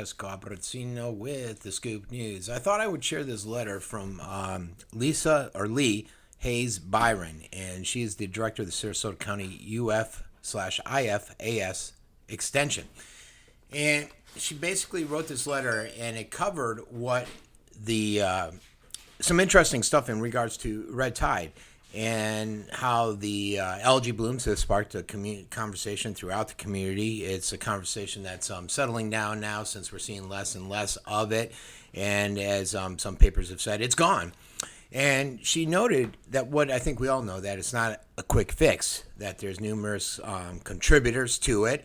Francesco Abbruzzino with the Scoop News. I thought I would share this letter from Lee Hayes Byron, and she is the director of the Sarasota County UF/IFAS extension. And she basically wrote this letter, and it covered what the some interesting stuff in regards to red tide and how the algae blooms have sparked a conversation throughout the community. It's a conversation that's settling down now since we're seeing less and less of it. And as some papers have said, it's gone. And she noted that what I think we all know, that it's not a quick fix, that there's numerous contributors to it.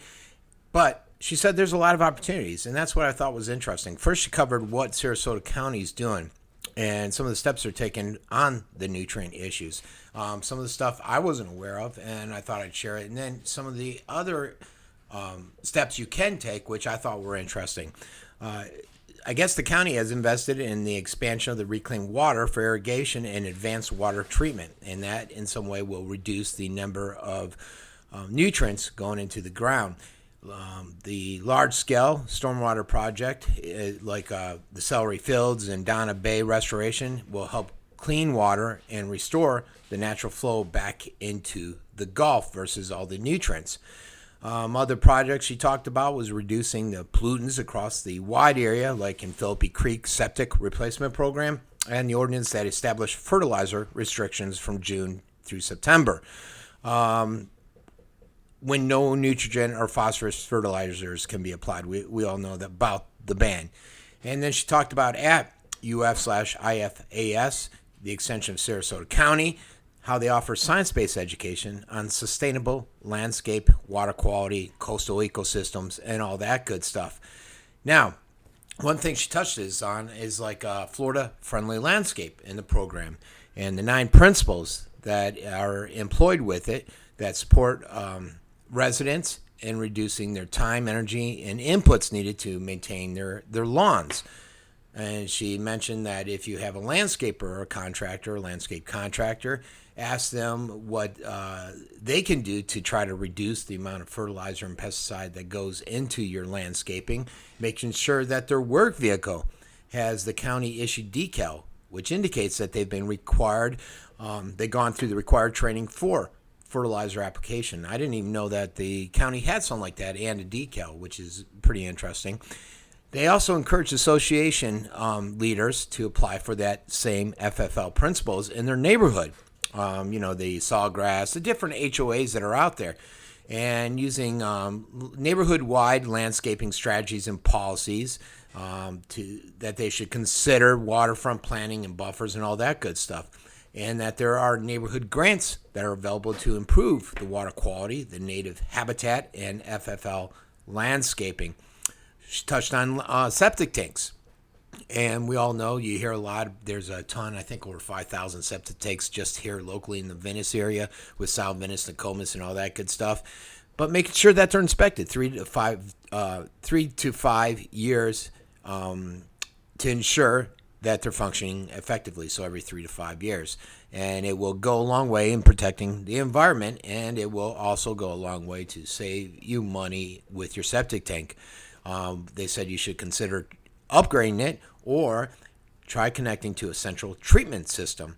But she said there's a lot of opportunities, and that's what I thought was interesting. First, she covered what Sarasota County is doing and some of the steps they're taking on the nutrient issues. Some of the stuff I wasn't aware of, and I thought I'd share it. And then some of the other steps you can take, which I thought were interesting. I guess the county has invested in the expansion of the reclaimed water for irrigation and advanced water treatment, and that in some way will reduce the number of nutrients going into the ground. The large-scale stormwater project, like the Celery Fields and Donna Bay restoration, will help clean water and restore the natural flow back into the Gulf versus all the nutrients. Other projects she talked about was reducing the pollutants across the wide area, like in Philippi Creek septic replacement program, and the ordinance that established fertilizer restrictions from June through September. When no nitrogen or phosphorus fertilizers can be applied. We all know that about the ban. And then she talked about at UF/IFAS, the extension of Sarasota County, how they offer science-based education on sustainable landscape, water quality, coastal ecosystems, and all that good stuff. Now, one thing she touched on is like a Florida-friendly landscape in the program, and the 9 principles that are employed with it that support residents in reducing their time, energy, and inputs needed to maintain their lawns. And she mentioned that if you have a landscaper or a contractor, a landscape contractor, ask them what they can do to try to reduce the amount of fertilizer and pesticide that goes into your landscaping, making sure that their work vehicle has the county issued decal, which indicates that they've been required, they've gone through the required training for fertilizer application. I didn't even know that the county had something like that and a decal, which is pretty interesting. They also encourage association leaders to apply for that same FFL principles in their neighborhood. The Sawgrass, the different HOAs that are out there, and using neighborhood-wide landscaping strategies and policies that they should consider waterfront planning and buffers and all that good stuff. And that there are neighborhood grants that are available to improve the water quality, the native habitat, and FFL landscaping. She touched on septic tanks. And we all know, you hear a lot, there's a ton, I think over 5,000 septic tanks just here locally in the Venice area with South Venice, Nokomis, and all that good stuff. But making sure that they're inspected 3 to 5 years to ensure that they're functioning effectively, so every 3 to 5 years. And it will go a long way in protecting the environment, and it will also go a long way to save you money with your septic tank. They said you should consider upgrading it or try connecting to a central treatment system.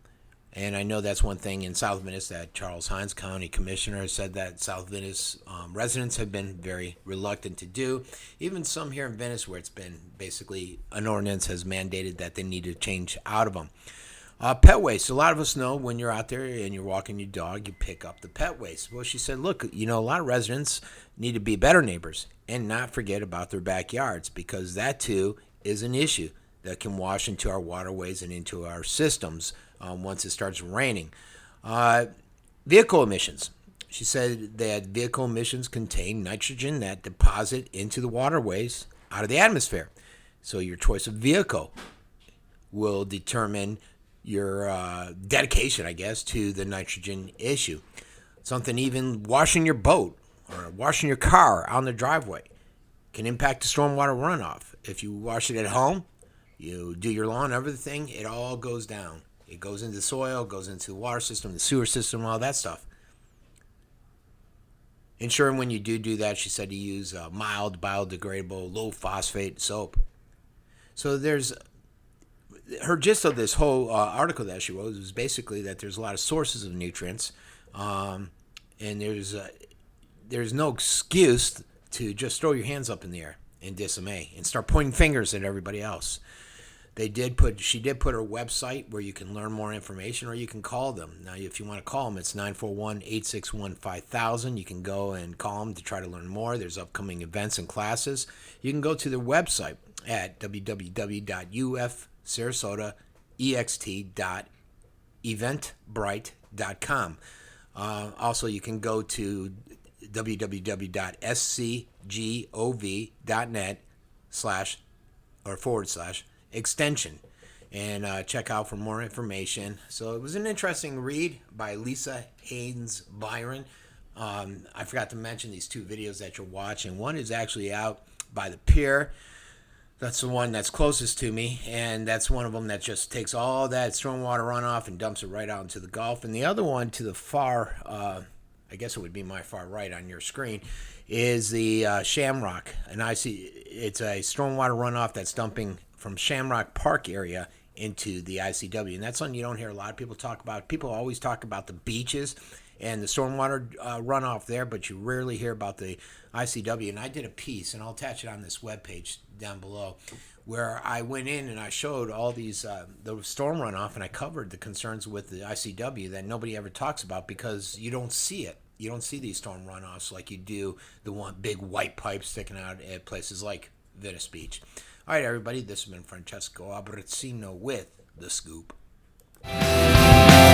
And I know that's one thing in South Venice that Charles Hines, County Commissioner, has said that South Venice residents have been very reluctant to do. Even some here in Venice, where it's been basically an ordinance has mandated that they need to change out of them. Pet waste. A lot of us know when you're out there and you're walking your dog, you pick up the pet waste. Well, she said, look, a lot of residents need to be better neighbors and not forget about their backyards, because that too is an issue that can wash into our waterways and into our systems once it starts raining. Vehicle emissions. She said that vehicle emissions contain nitrogen that deposit into the waterways out of the atmosphere. So your choice of vehicle will determine your dedication, I guess, to the nitrogen issue. Something even washing your boat or washing your car on the driveway can impact the stormwater runoff. If you wash it at home, you do your lawn, everything, it all goes down. It goes into the soil, goes into the water system, the sewer system, all that stuff. Ensuring when you do that, she said to use mild, biodegradable, low phosphate soap. So there's her gist of this whole article that she wrote was basically that there's a lot of sources of nutrients, and there's no excuse to just throw your hands up in the air in dismay and start pointing fingers at everybody else. She did put her website where you can learn more information, or you can call them. Now, if you want to call them, it's 941-861-5000. You can go and call them to try to learn more. There's upcoming events and classes. You can go to their website at www.ufsarasota.eventbrite.com. Also, you can go to www.scgov.net/extension and check out for more information. So it was an interesting read by Lisa Haynes Byron. I forgot to mention these two videos that you're watching. One is actually out by the pier. That's the one that's closest to me, and that's one of them that just takes all that stormwater runoff and dumps it right out into the Gulf. And the other one to the far, I guess it would be my far right on your screen, is the Shamrock. And it's a stormwater runoff that's dumping from Shamrock Park area into the ICW. And that's something you don't hear a lot of people talk about. People always talk about the beaches and the stormwater runoff there, but you rarely hear about the ICW. And I did a piece, and I'll attach it on this webpage down below, where I went in and I showed all these the storm runoff, and I covered the concerns with the ICW that nobody ever talks about because you don't see it. You don't see these storm runoffs like you do the one big white pipe sticking out at places like Venice Beach. All right, everybody, this has been Francesco Abbruzzino with The Scoop.